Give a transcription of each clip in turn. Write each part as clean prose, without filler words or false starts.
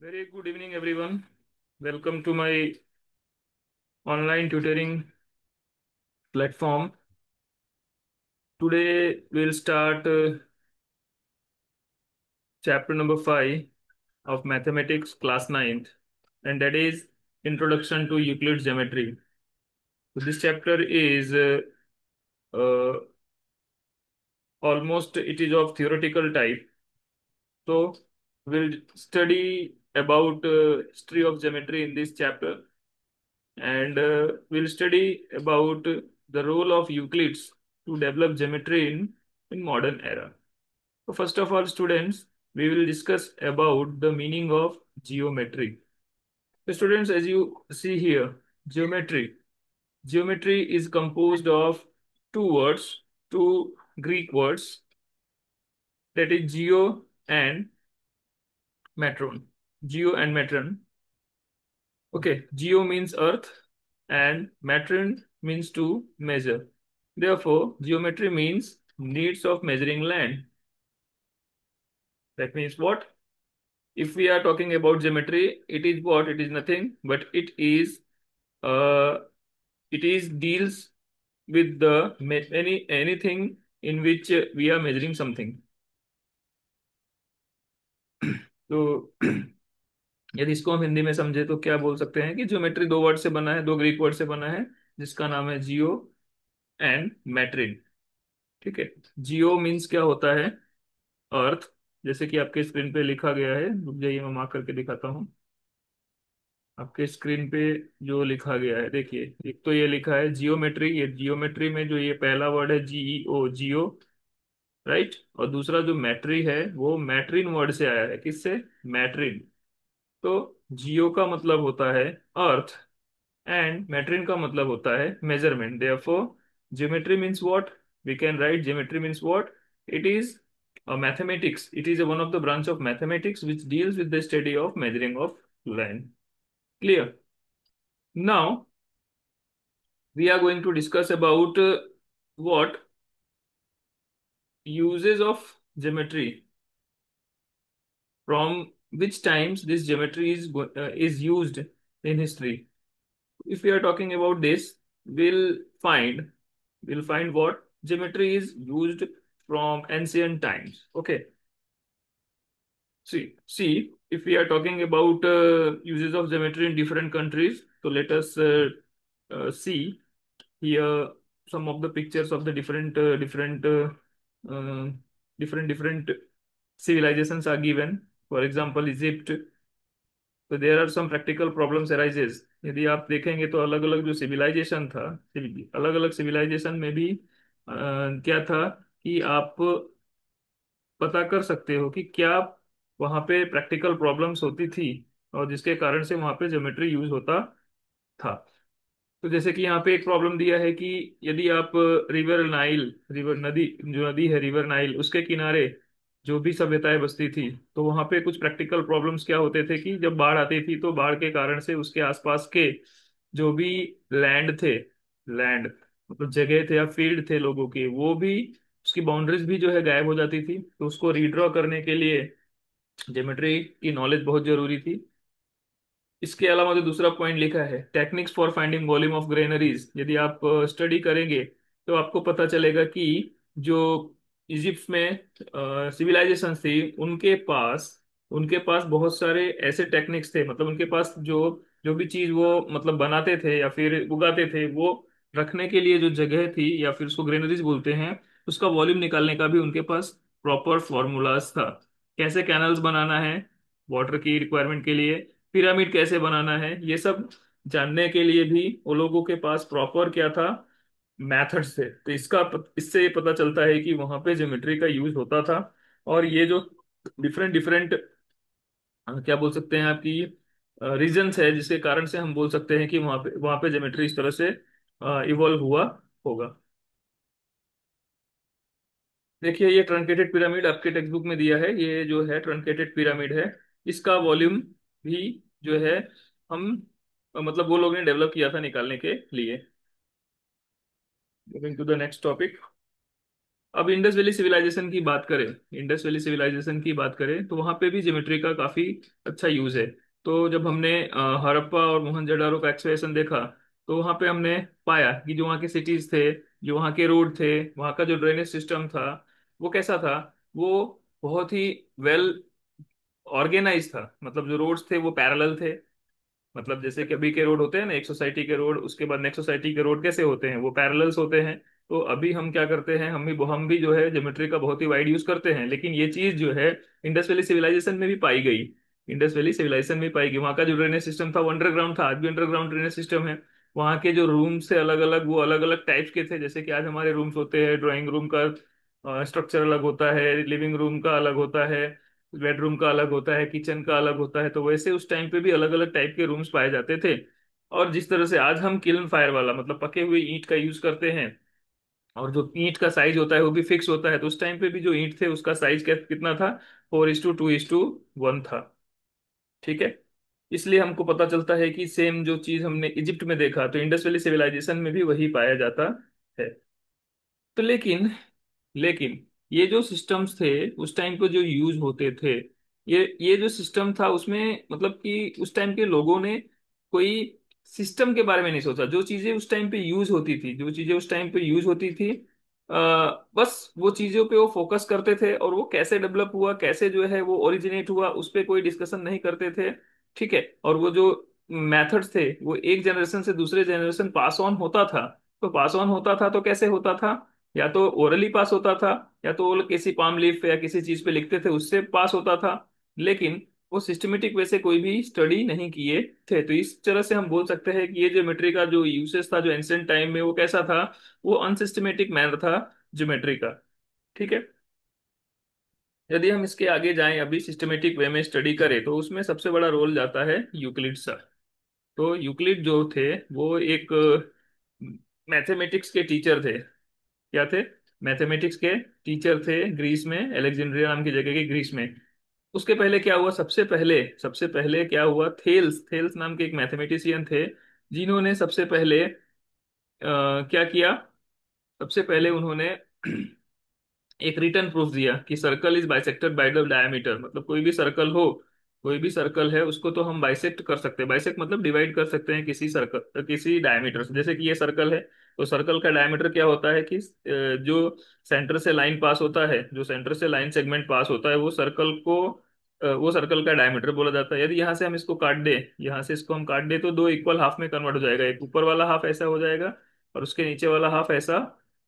Very good evening, everyone. Welcome to my online tutoring platform. Today, we'll start chapter number 5 of mathematics, class ninth, and that is Introduction to Euclid's Geometry. So this chapter is uh, almost it is of theoretical type. So we'll study about history of geometry in this chapter, and we'll study about the role of Euclids to develop geometry in modern era. So first of all, students, we will discuss about the meaning of geometry. So students, as you see here, geometry. Geometry is composed of two words, two Greek words, that is geo and metron. Geo and metron. Okay, geo means earth and metron means to measure. Therefore, geometry means needs of measuring land. That means what? If we are talking about geometry, it is what? It is nothing, but uh, it is deals with the anything in which we are measuring something. तो यदि इसको हम हिंदी में समझे तो क्या बोल सकते हैं कि ज्योमेट्री दो वर्ड से बना है, दो ग्रीक वर्ड से बना है, जिसका नाम है जियो एंड मैट्रिन। ठीक है। जियो मीन्स क्या होता है? अर्थ। जैसे कि आपके स्क्रीन पे लिखा गया है, रुक जाइए मैं मार्क करके दिखाता हूँ। आपके स्क्रीन पे जो लिखा गया है, देखिए, एक तो ये लिखा है जियोमेट्री। ये जियोमेट्री में जो ये पहला वर्ड है जीईओ, जियो, राइट। और दूसरा जो मैट्री है वो मैट्रिन वर्ड से आया है। किससे? मैट्रिन। तो जियो का मतलब होता है अर्थ एंड मैट्रिन का मतलब होता है measurement. Therefore geometry means what? We can write geometry means what? It is mathematics. It is one of the branch of mathematics which deals with the study of measuring of line. Clear? Now we are going to discuss about what uses of geometry, from which times this geometry is used in history. If we are talking about this, we'll find we'll find what geometry is used from ancient times. Okay. See, if we are talking about uses of geometry in different countries, so let us see here some of the pictures of the uh, different civilizations are given. For example, Egypt. तो there are some practical problems arises. यदि आप देखेंगे तो अलग अलग जो civilisation था, अलग अलग सिविलाइजेशन में भी क्या था कि आप पता कर सकते हो कि क्या वहाँ पे प्रैक्टिकल प्रॉब्लम्स होती थी और जिसके कारण से वहाँ पे ज्योमेट्री यूज होता था। तो जैसे कि यहाँ पे एक प्रॉब्लम दिया है कि यदि आप रिवर नाइल, रिवर नदी, जो नदी है रिवर नाइल, उसके किनारे जो भी सभ्यताएं बसती थी, तो वहाँ पे कुछ प्रैक्टिकल प्रॉब्लम्स क्या होते थे कि जब बाढ़ आती थी तो बाढ़ के कारण से उसके आसपास के जो भी लैंड थे, लैंड मतलब जगह थे या फील्ड थे लोगों के, वो भी उसकी बाउंड्रीज भी जो है गायब हो जाती थी। तो उसको रीड्रॉ करने के लिए ज्योमेट्री की नॉलेज बहुत जरूरी थी। इसके अलावा जो दूसरा पॉइंट लिखा है, techniques for finding volume of granaries, यदि आप स्टडी करेंगे तो आपको पता चलेगा कि जो इजिप्ट में सिविलाइजेशन थी, उनके पास बहुत सारे ऐसे टेक्निक्स थे, मतलब उनके पास जो जो भी चीज वो मतलब बनाते थे या फिर उगाते थे, वो रखने के लिए जो जगह थी या फिर उसको ग्रेनरीज बोलते हैं, उसका वॉल्यूम निकालने का भी उनके पास प्रॉपर फॉर्मूलाज था। कैसे कैनल्स बनाना है वाटर की रिक्वायरमेंट के लिए, पिरामिड कैसे बनाना है, ये सब जानने के लिए भी वो लोगों के पास प्रॉपर क्या था, मैथड्स थे। तो इससे ये पता चलता है कि वहां पे ज्योमेट्री का यूज होता था। और ये जो डिफरेंट डिफरेंट क्या बोल सकते हैं आपकी रीजंस है, जिसके कारण से हम बोल सकते हैं कि वहां पे ज्योमेट्री इस तरह से इवॉल्व हुआ होगा। देखिए, ये ट्रंकेटेड पिरामिड आपके टेक्स्ट बुक में दिया है। ये जो है ट्रंकेटेड पिरामिड है। इसका वॉल्यूम भी जो है हम मतलब वो लोग ने डेवलप किया था निकालने के लिए। Going to the next topic. अब इंडस वैली सिविलाइजेशन की बात करें, इंडस वैली सिविलाइजेशन की बात करें तो वहां पे भी ज्योमेट्री का काफी अच्छा यूज है। तो जब हमने हड़प्पा और मोहनजोदाड़ो का एक्सकवेशन देखा, तो वहां पे हमने पाया कि जो वहाँ के सिटीज थे, जो वहाँ के रोड थे, वहाँ का जो ड्रेनेज सिस्टम था, वो कैसा था? वो बहुत ही वेल ऑर्गेनाइज था। मतलब जो रोड्स थे वो पैरेलल थे। मतलब जैसे कि अभी के रोड होते हैं ना, एक सोसाइटी के रोड, उसके बाद नेक्स्ट सोसाइटी के रोड कैसे होते हैं, वो पैरेलल्स होते हैं। तो अभी हम क्या करते हैं, हम भी जो है ज्योमेट्री का बहुत ही वाइड यूज करते हैं, लेकिन ये चीज जो है इंडस वैली सिविलाइजेशन में भी पाई गई। इंडस वैली सिविलाइजेशन में पाई गई। वहाँ का जो ड्रेनेज सिस्टम था वो अंडरग्राउंड था, आज भी अंडरग्राउंड ड्रेनेज सिस्टम है। वहाँ के जो रूम्स थे अलग अलग, वो अलग अलग टाइप्स के थे। जैसे कि आज हमारे रूम्स होते हैं, ड्राइंग रूम का स्ट्रक्चर अलग होता है, लिविंग रूम का अलग होता है, बेडरूम का अलग होता है, किचन का अलग होता है। तो वैसे उस टाइम पे भी अलग अलग टाइप के रूम्स पाए जाते थे। और जिस तरह से आज हम किल्न फायर वाला मतलब पके हुए ईंट का यूज करते हैं, और जो ईंट का साइज होता है वो भी फिक्स होता है, तो उस टाइम पे भी जो ईंट थे उसका साइज कितना था? 4:2:1 था। ठीक है। इसलिए हमको पता चलता है कि सेम जो चीज हमने इजिप्ट में देखा, तो इंडस वैली सिविलाइजेशन में भी वही पाया जाता है। तो लेकिन ये जो सिस्टम्स थे उस टाइम पे जो यूज होते थे, ये जो सिस्टम था उसमें मतलब कि उस टाइम के लोगों ने कोई सिस्टम के बारे में नहीं सोचा। जो चीजें उस टाइम पे यूज होती थी, जो चीजें उस टाइम पे यूज होती थी, बस वो चीजों पे वो फोकस करते थे, और वो कैसे डेवलप हुआ, कैसे जो है वो ओरिजिनेट हुआ, उस पे कोई डिस्कशन नहीं करते थे। ठीक है। और वो जो मेथड्स थे वो एक जनरेशन से दूसरे जनरेशन पास ऑन होता था। तो पास ऑन होता था तो कैसे होता था? या तो ओरली पास होता था, या तो वो लोग किसी पाम लीफ पे या किसी चीज पे लिखते थे, उससे पास होता था। लेकिन वो सिस्टमेटिक वे से कोई भी स्टडी नहीं किए थे। तो इस तरह से हम बोल सकते हैं कि ये ज्योमेट्री का जो यूसेस था जो एंशियंट टाइम में, वो कैसा था? वो अनसिस्टमेटिक मैनर था ज्योमेट्री का। ठीक है। यदि हम इसके आगे जाएं, अभी सिस्टमेटिक वे में स्टडी करें, तो उसमें सबसे बड़ा रोल जाता है यूक्लिड सर। तो यूक्लिड जो थे वो एक मैथमेटिक्स के टीचर थे। क्या थे? मैथमेटिक्स के टीचर थे, ग्रीस में, अलेक्जेंड्रिया नाम की जगह के ग्रीस में। उसके पहले क्या हुआ? सबसे पहले क्या हुआ, थेल्स थेल्स नाम के एक मैथमेटिशियन थे, जिन्होंने सबसे पहले क्या किया? सबसे पहले उन्होंने एक रिटर्न प्रूफ दिया कि circle is bisected by the diameter. मतलब कोई भी सर्कल है उसको तो हम बाइसेक्ट कर सकते हैं। बाइसेक्ट मतलब डिवाइड कर सकते हैं किसी सर्कल, किसी डायमीटर से। जैसे कि ये सर्कल है, तो सर्कल का डायमीटर क्या होता है कि जो सेंटर से लाइन पास होता है, जो सेंटर से लाइन सेगमेंट पास होता है, वो सर्कल का डायमीटर बोला जाता है। यदि यहाँ से हम इसको काट दे, यहाँ से इसको हम काट दे, तो दो इक्वल हाफ में कन्वर्ट हो जाएगा। एक ऊपर वाला हाफ ऐसा हो जाएगा, और उसके नीचे वाला हाफ ऐसा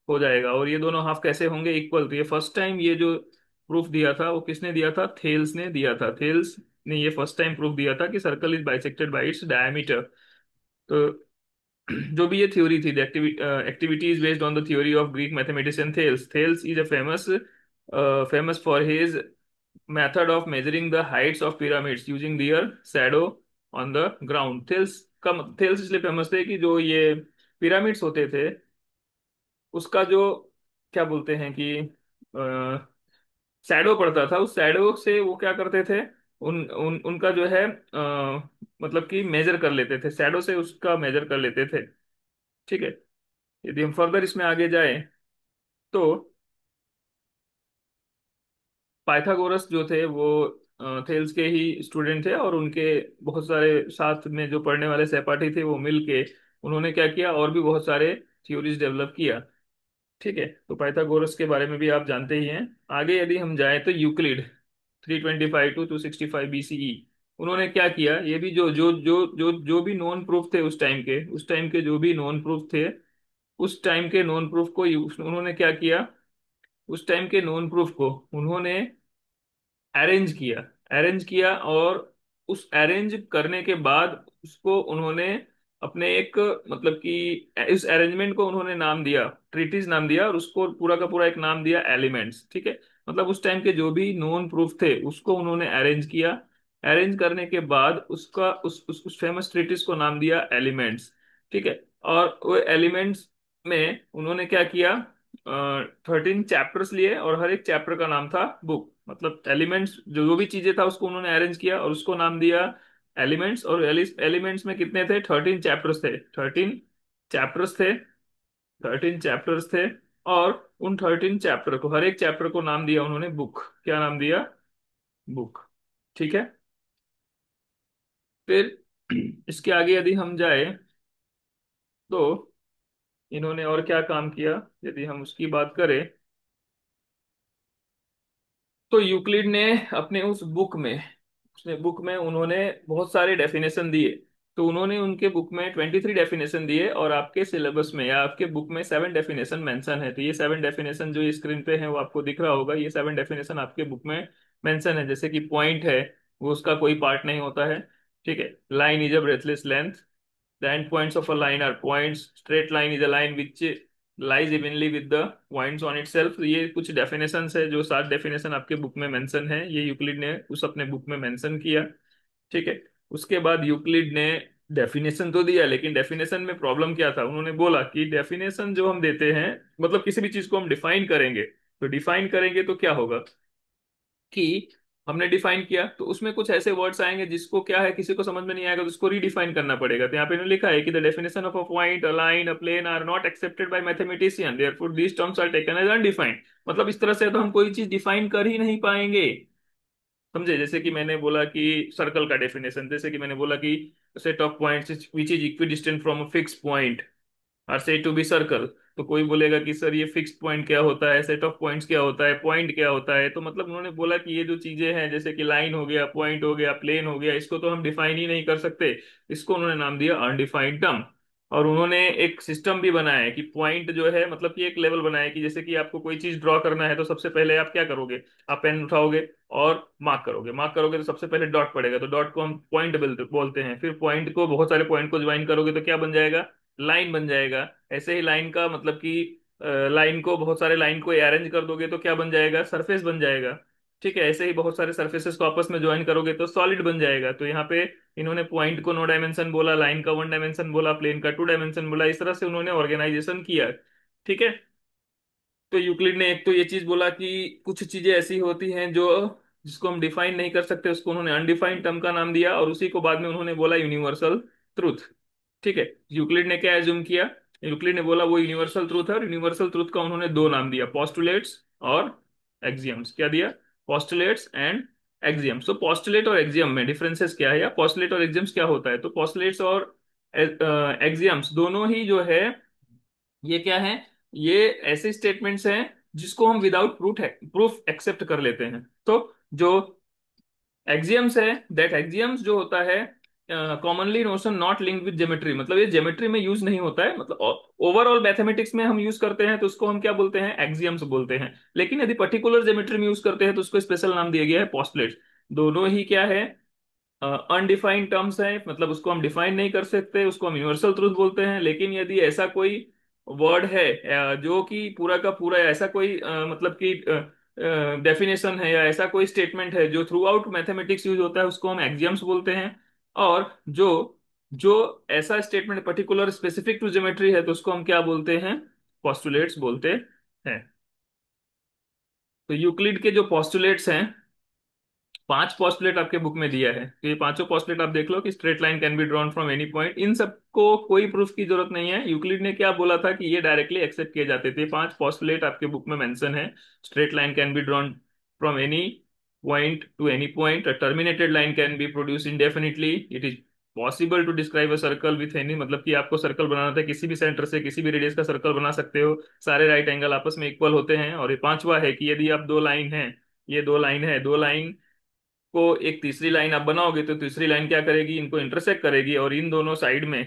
हो जाएगा। और ये दोनों हाफ कैसे होंगे? इक्वल। तो ये फर्स्ट टाइम ये जो प्रूफ दिया था वो किसने दिया था? थेल्स ने दिया था। थेल्स ने ये फर्स्ट टाइम प्रूफ दिया था कि circle is bisected by its diameter. तो जो भी ये थ्योरी थी, activity is based on the theory of Greek mathematician Thales. Thales is a famous for his method of measuring the Heights of pyramids using their shadow on the ground. Thales इसलिए famous थे कि जो ये pyramids होते थे उसका जो क्या बोलते हैं कि शैडो पड़ता था, उस शैडो से वो क्या करते थे, उनका जो है मतलब कि मेजर कर लेते थे, शैडो से उसका मेजर कर लेते थे। ठीक है। यदि हम फर्दर इसमें आगे जाएं, तो पाइथागोरस जो थे वो थेल्स के ही स्टूडेंट थे, और उनके बहुत सारे साथ में जो पढ़ने वाले सहपाठी थे वो मिल के उन्होंने क्या किया, और भी बहुत सारे थ्योरीज डेवलप किया। ठीक है। तो पाइथागोरस के बारे में भी आप जानते ही हैं। आगे यदि हम जाएं तो यूक्लिड, 325 to 265 BCE, उन्होंने क्या किया? ये भी जो भी नॉन प्रूफ थे उस टाइम के जो भी नॉन प्रूफ थे, उस टाइम के नॉन प्रूफ को उन्होंने क्या किया? उस टाइम के नॉन प्रूफ को उन्होंने अरेंज किया, और उस अरेंज करने के बाद उसको उन्होंने अपने एक मतलब कि इस अरेंजमेंट को उन्होंने नाम दिया, ट्रीटीज नाम दिया, और उसको पूरा का पूरा एक नाम दिया एलिमेंट्स। ठीक है। मतलब उस टाइम के जो भी नोन प्रूफ थे उसको उन्होंने अरेंज किया। अरेंज करने के बाद उसका उस फेमस ट्रीटीज को नाम दिया एलिमेंट्स। ठीक है। और वो एलिमेंट्स में उन्होंने क्या किया? 13 चैप्टर्स लिए, और हर एक चैप्टर का नाम था बुक। मतलब एलिमेंट्स जो जो भी चीजें था उसको उन्होंने अरेंज किया और उसको नाम दिया एलिमेंट्स। और एलिमेंट्स में कितने थे? 13 चैप्टर्स थे। 13 चैप्टर्स थे। 13 चैप्टर्स थे। और उन 13 चैप्टर को, हर एक चैप्टर को नाम दिया उन्होंने बुक। क्या नाम दिया? बुक। ठीक है। फिर इसके आगे यदि हम जाए तो इन्होंने और क्या काम किया, यदि हम उसकी बात करें तो यूक्लिड ने अपने उस बुक में, उसने बुक में उन्होंने बहुत सारे डेफिनेशन दिए। तो उन्होंने उनके बुक में 23 डेफिनेशन दिए, और आपके सिलेबस में या आपके बुक में 7 डेफिनेशन मेंशन है। तो ये 7 डेफिनेशन जो स्क्रीन पे है वो आपको दिख रहा होगा, ये 7 डेफिनेशन आपके बुक में मेंशन है। जैसे कि पॉइंट है, वो उसका कोई पार्ट नहीं होता है। ठीक है। Line is a breathless length. The end points of a line are points. Straight line is a line which lies evenly with the points on itself. तो ये कुछ डेफिनेशंस है, जो 7 डेफिनेशन आपके बुक में मेंशन है, ये यूक्लिड ने उस अपने बुक में मेंशन किया। ठीक है। उसके बाद यूक्लिड ने डेफिनेशन तो दिया, लेकिन डेफिनेशन में प्रॉब्लम क्या था, उन्होंने बोला कि डेफिनेशन जो हम देते हैं, मतलब किसी भी चीज को हम डिफाइन करेंगे, तो डिफाइन करेंगे तो क्या होगा कि हमने डिफाइन किया तो उसमें कुछ ऐसे वर्ड्स आएंगे जिसको क्या है, किसी को समझ में नहीं आएगा, तो उसको रीडिफाइन करना पड़ेगा। तो यहाँ पे इन्होंने लिखा है कि the definition of a point, a line, a plane are not accepted by mathematician, therefore these terms are taken as undefined. मतलब इस तरह से तो हम कोई चीज डिफाइन कर ही नहीं पाएंगे। समझे? जैसे कि मैंने बोला कि सर्कल का डेफिनेशन, जैसे कि मैंने बोला कि set of points which is equidistant from a fix point are said to be circle. तो कोई बोलेगा कि सर ये फिक्स्ड पॉइंट क्या होता है, सेट ऑफ पॉइंट्स क्या होता है, पॉइंट क्या होता है। तो मतलब उन्होंने बोला कि ये जो चीजें हैं, जैसे कि लाइन हो गया, पॉइंट हो गया, प्लेन हो गया, इसको तो हम डिफाइन ही नहीं कर सकते। इसको उन्होंने नाम दिया अनडिफाइंड टर्म। और उन्होंने एक सिस्टम भी बनाया है कि पॉइंट जो है, मतलब कि एक लेवल बनाया है कि जैसे कि आपको कोई चीज ड्रॉ करना है तो सबसे पहले आप क्या करोगे, आप पेन उठाओगे और मार्क करोगे। मार्क करोगे तो सबसे पहले डॉट पड़ेगा, तो डॉट को हम पॉइंट बोलते हैं। फिर पॉइंट को, बहुत सारे पॉइंट को ज्वाइन करोगे तो क्या बन जाएगा, लाइन बन जाएगा। ऐसे ही लाइन का मतलब कि लाइन को, बहुत सारे लाइन को अरेंज कर दोगे तो क्या बन जाएगा, सरफेस बन जाएगा। ठीक है। ऐसे ही बहुत सारे सरफेसेस को आपस में ज्वाइन करोगे तो सॉलिड बन जाएगा। तो यहाँ पे इन्होंने पॉइंट को 9 डायमेंशन बोला, लाइन का 1 डायमेंशन बोला, प्लेन का 2 डायमेंशन बोला। इस तरह से उन्होंने ऑर्गेनाइजेशन किया। ठीक है। तो यूक्लिड ने एक तो ये चीज बोला कि कुछ चीजें ऐसी होती हैं जो, जिसको हम डिफाइन नहीं कर सकते, उसको उन्होंने अनडिफाइंड टर्म का नाम दिया, और उसी को बाद में उन्होंने बोला यूनिवर्सल ट्रूथ। ठीक है। यूक्लिड ने क्या एज्यूम किया, यूक्लिड ने बोला वो यूनिवर्सल ट्रूथ है, और यूनिवर्सल ट्रूथ का उन्होंने दो नाम दिया, पोस्टुलेट्स और एक्सियम्स। क्या दिया? Postulates and axioms. तो पोस्टुलेट और एक्सियम में डिफरेंसेस क्या है, या पोस्टुलेट और एक्सियम्स क्या होता है? तो पोस्टुलेट्स और एक्सियम्स दोनों ही जो है, ये क्या है, ये ऐसे स्टेटमेंट्स हैं जिसको हम विदाउट प्रूफ एक्सेप्ट कर लेते हैं। तो जो एक्सियम्स है, दैट एक्सियम्स जो होता है, commonly notion not linked with geometry, मतलब ये ज्योमेट्री में यूज नहीं होता है, मतलब ओवरऑल मैथमेटिक्स में हम यूज करते हैं तो उसको हम क्या बोलते हैं, एक्सियम्स बोलते हैं। लेकिन यदि पर्टिकुलर ज्योमेट्री में यूज करते हैं तो उसको स्पेशल नाम दिया गया है पोस्टुलेट्स। दोनों ही क्या है, अनडिफाइंड टर्म्स है, मतलब उसको हम डिफाइन नहीं कर सकते, उसको हम यूनिवर्सल ट्रूथ बोलते हैं। लेकिन यदि ऐसा कोई वर्ड है जो कि पूरा का पूरा ऐसा कोई मतलब कि डेफिनेशन है, या ऐसा कोई स्टेटमेंट है जो थ्रू आउट मैथमेटिक्स यूज होता है, उसको हम एक्सियम्स बोलते हैं। और जो जो ऐसा statement particular specific to geometry है तो उसको हम क्या बोलते हैं, पोस्टुलेट्स बोलते हैं। तो यूक्लिड के जो पोस्टुलेट्स हैं, 5 पोस्टुलेट आपके बुक में दिया है, तो ये पांचों पोस्टुलेट आप देख लो कि straight line can be drawn from any point. इन सबको कोई प्रूफ की जरूरत नहीं है। यूक्लिड ने क्या बोला था कि ये डायरेक्टली एक्सेप्ट किए जाते थे। 5 पोस्टुलेट आपके बुक में मेंशन है। Straight line can be drawn from any point to any point, a terminated line can be produce indefinitely, it is possible to describe a circle with any, मतलब कि आपको circle बनाना था, किसी भी centre से किसी भी रेडियस का सर्कल बना सकते हो, सारे राइट एंगल आपस में इक्वल होते हैं। और ये पांचवा है कि यदि आप दो लाइन हैं, ये दो लाइन है, दो लाइन को एक तीसरी लाइन आप बनाओगे तो तीसरी लाइन क्या करेगी, इनको इंटरसेक्ट करेगी, और इन दोनों साइड में,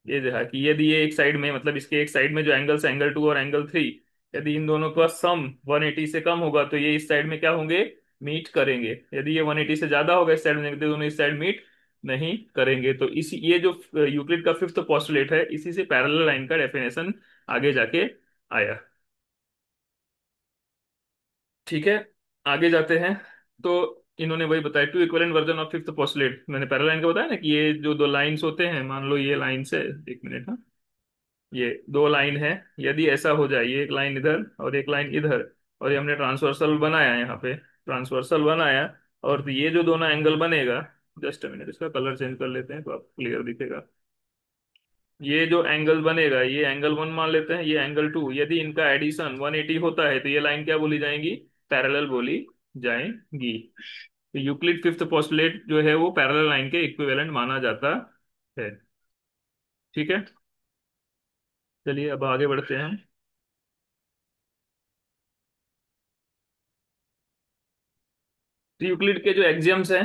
ये जो है कि यदि ये एक साइड में, मतलब इसके एक साइड में जो एंगल्स, एंगल 2 और एंगल 3, यदि इन दोनों का सम 180 से कम होगा तो ये इस साइड में क्या होंगे, मीट करेंगे। यदि ये 180 से ज्यादा होगा इस साइड में, तो दोनों इस साइड मीट नहीं करेंगे। तो इसी, ये जो यूक्लिड का फिफ्थ पोस्टुलेट है, इसी से पैरेलल लाइन का डेफिनेशन आगे जाके आया। ठीक है। आगे जाते हैं। तो इन्होंने वही बताया, two equivalent version of fifth postulate. मैंने पैरेलल लाइन का बताया ना कि ये जो दो लाइंस होते हैं, मान लो ये लाइन से, एक मिनट, हाँ, ये दो लाइन है, यदि ऐसा हो जाए, ये एक लाइन इधर और एक लाइन इधर, और ये हमने ट्रांसवर्सल बनाया, यहाँ पे ट्रांसवर्सल बनाया, और ये जो दोनों एंगल बनेगा, जस्ट मिनट, इसका कलर चेंज कर लेते हैं तो आप क्लियर दिखेगा। ये जो एंगल बनेगा, ये एंगल वन मान लेते हैं, ये एंगल टू, यदि इनका एडिशन 180 होता है तो ये लाइन क्या बोली जाएंगी? पैरेलल बोली जाएंगी। तो यूक्लिड फिफ्थ पोस्टुलेट जो है वो पैरेलल लाइन के इक्विवेलेंट माना जाता है। ठीक है, चलिए अब आगे बढ़ते हैं। तो यूक्लिड के जो एक्सियम्स हैं,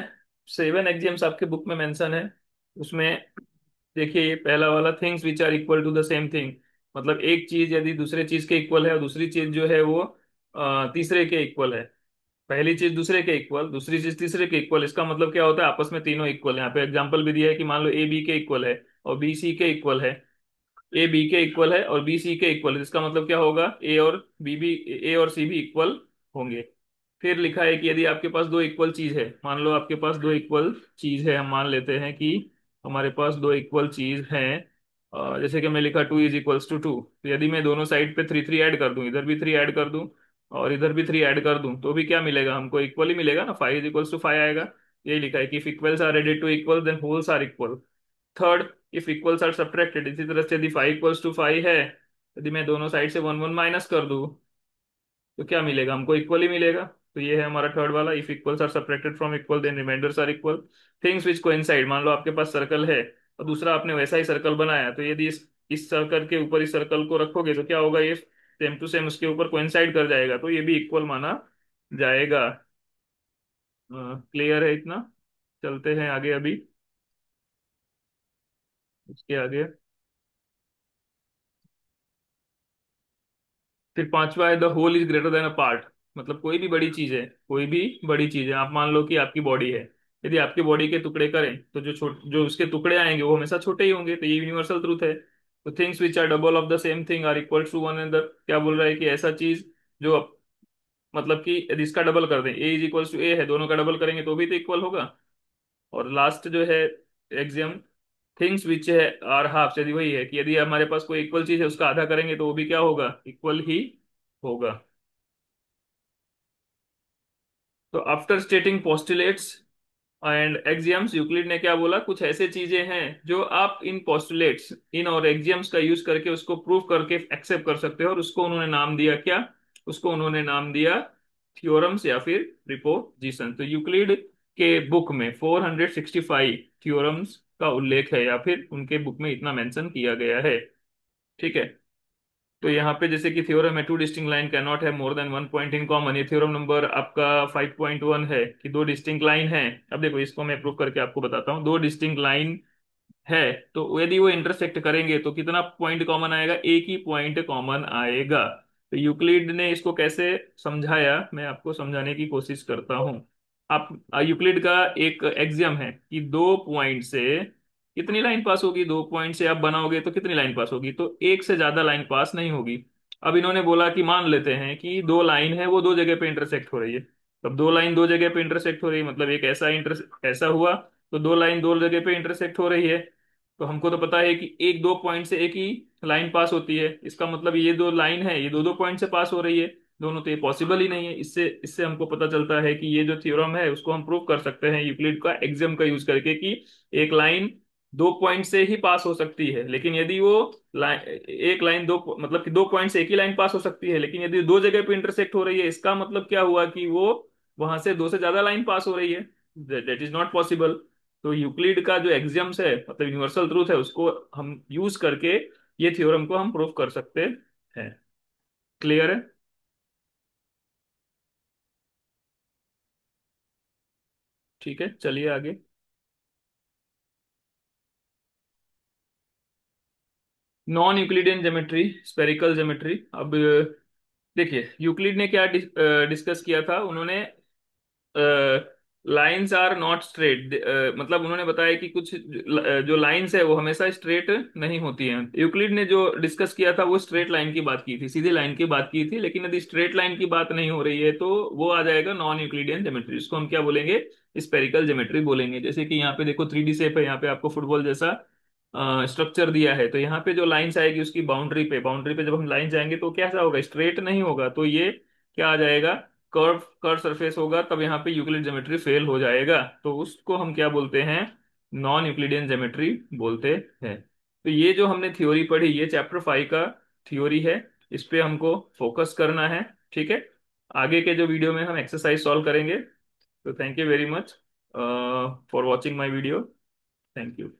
7 एक्सियम्स आपके बुक में मेंशन है। उसमें देखिए, ये पहला वाला, things which are equal to the same thing, मतलब एक चीज यदि दूसरे चीज के इक्वल है और दूसरी चीज जो है वो तीसरे के इक्वल है। पहली चीज दूसरे के इक्वल, दूसरी चीज तीसरे के इक्वल, इसका मतलब क्या होता है? आपस में तीनों इक्वल है। यहाँ पे एग्जांपल भी दिया है कि मान लो ए बी के इक्वल है और बी सी के इक्वल है। ए बी के इक्वल है और बी सी के इक्वल है, इसका मतलब क्या होगा? ए और सी भी इक्वल होंगे। फिर लिखा है कि यदि आपके पास दो इक्वल चीज है, मान लो आपके पास दो इक्वल चीज है, हम मान लेते हैं कि हमारे पास दो इक्वल चीज हैं। जैसे कि मैं लिखा 2 = 2, तो यदि मैं दोनों साइड पे 3 3 ऐड कर दूं, इधर भी 3 ऐड कर दूं और इधर भी 3 ऐड कर दूं, तो भी क्या मिलेगा हमको? इक्वल ही मिलेगा ना, 5 = 5 आएगा। यही लिखा है कि if equals are added to equal then wholes are equal. Third, if equals are subtracted, इसी तरह से यदि 5 = 5 है, यदि मैं दोनों साइड से वन वन माइनस कर दूं तो क्या मिलेगा हमको? इक्वल ही मिलेगा। तो ये है हमारा थर्ड वाला, if equals are separated from equal then remainders are equal. Things which coincide, मान लो आपके पास सर्कल है और दूसरा आपने वैसा ही सर्कल बनाया, तो यदि इस सर्कल के ऊपर इस सर्कल को रखोगे तो क्या होगा? ये सेम टू सेम उसके ऊपर कोइंसाइड कर जाएगा, तो ये भी इक्वल माना जाएगा। क्लियर है इतना? चलते हैं आगे अभी, उसके आगे। फिर पांचवा है the whole is greater than a part, मतलब कोई भी बड़ी चीज है, कोई भी बड़ी चीज है, आप मान लो कि आपकी बॉडी है, यदि आपकी बॉडी के टुकड़े करें तो जो उसके टुकड़े आएंगे वो हमेशा छोटे ही होंगे, तो ये यूनिवर्सल ट्रूथ है। तो things which are double of the same thing are equal to one another, क्या बोल रहा है कि ऐसा चीज जो मतलब कि यदि इसका डबल कर दें, A = A है, दोनों का डबल करेंगे तो भी तो इक्वल होगा। और लास्ट जो है एक्सियम, थिंग्स विच है आर हाफ, यदि वही है कि यदि हमारे पास कोई इक्वल चीज है उसका आधा करेंगे तो वो भी क्या होगा? इक्वल ही होगा। तो after स्टेटिंग postulates and axioms, Euclid ने क्या बोला? कुछ ऐसे चीजें हैं जो आप इन पोस्टुलेट्स, इन और एक्सियम्स का यूज करके उसको प्रूव करके एक्सेप्ट कर सकते हो, और उसको उन्होंने नाम दिया क्या? उसको उन्होंने नाम दिया थ्योरम्स या फिर प्रिपोजिशन। तो यूक्लिड के बुक में 465 थ्योरम्स का उल्लेख है, या फिर उनके बुक में इतना मेंशन किया गया है। ठीक है, तो यहाँ पे जैसे कि थ्योरम है, two distinct line can not have more than one point in common, ये थ्योरम नंबर आपका 5.1 है कि दो डिस्टिंक्ट लाइन है। अब देखो, इसको मैं प्रूव करके आपको बताता हूँ। दो डिस्टिंक्ट लाइन है, तो यदि वो इंटरसेक्ट करेंगे तो कितना पॉइंट कॉमन आएगा? एक ही पॉइंट कॉमन आएगा। तो यूक्लिड ने इसको कैसे समझाया, मैं आपको समझाने की कोशिश करता हूँ। आप यूक्लिड का एक एक्सियम है कि दो पॉइंट से कितनी लाइन पास होगी? दो पॉइंट से आप बनाओगे तो कितनी लाइन पास होगी? तो एक से ज्यादा लाइन पास नहीं होगी। अब इन्होंने बोला कि मान लेते हैं कि दो लाइन है, वो दो जगह पे इंटरसेक्ट हो रही है। तब दो लाइन दो जगह पे इंटरसेक्ट हो रही है, मतलब एक ऐसा हुआ, तो दो लाइन दो जगह पे इंटरसेक्ट हो रही है। तो हमको तो पता है कि एक दो पॉइंट से एक ही लाइन पास होती है, इसका मतलब ये दो लाइन है, ये दो दो पॉइंट से पास हो रही है दोनों, तो ये पॉसिबल ही नहीं है। इससे इससे हमको पता चलता है कि ये जो थ्योरम है उसको हम प्रूव कर सकते हैं यूक्लिड का एक्सियम का यूज करके, कि एक लाइन दो पॉइंट से ही पास हो सकती है, लेकिन यदि वो लाइन, एक लाइन दो, मतलब कि दो पॉइंट से एक ही लाइन पास हो सकती है, लेकिन यदि दो जगह पे इंटरसेक्ट हो रही है, इसका मतलब क्या हुआ? कि वो वहां से दो से ज्यादा लाइन पास हो रही है। That is not possible. तो यूक्लिड का जो एक्सियम्स है, मतलब यूनिवर्सल ट्रूथ है, उसको हम यूज करके ये थ्योरम को हम प्रूव कर सकते हैं। क्लियर है? ठीक है, चलिए आगे। Non Euclidean geometry, spherical geometry. अब देखिए, यूक्लिड ने क्या डिस्कस किया था उन्होंने? लाइंस आर नॉट स्ट्रेट, मतलब उन्होंने बताया कि कुछ जो लाइंस है वो हमेशा स्ट्रेट नहीं होती हैं। यूक्लिड ने जो डिस्कस किया था वो स्ट्रेट लाइन की बात की थी, सीधी लाइन की बात की थी, लेकिन यदि स्ट्रेट लाइन की बात नहीं हो रही है तो वो आ जाएगा नॉन यूक्लिडियन ज्योमेट्री। इसको हम क्या बोलेंगे? स्पेरिकल ज्योमेट्री बोलेंगे। जैसे कि यहाँ पे देखो 3D शेप है, यहाँ पे आपको फुटबॉल जैसा स्ट्रक्चर दिया है, तो यहाँ पे जो लाइंस आएगी उसकी बाउंड्री पे जब हम लाइन जाएंगे तो कैसा होगा? स्ट्रेट नहीं होगा, तो ये क्या आ जाएगा? कर्व कर्व सरफेस होगा, तब यहाँ पे यूक्लिड ज्योमेट्री फेल हो जाएगा। तो उसको हम क्या बोलते हैं? नॉन यूक्लिडियन ज्योमेट्री बोलते हैं। तो ये जो हमने थ्योरी पढ़ी, ये चैप्टर 5 का थ्योरी है, इस पे हमको फोकस करना है। ठीक है, आगे के जो वीडियो में हम एक्सरसाइज सॉल्व करेंगे। तो thank you very much for watching my video. Thank you.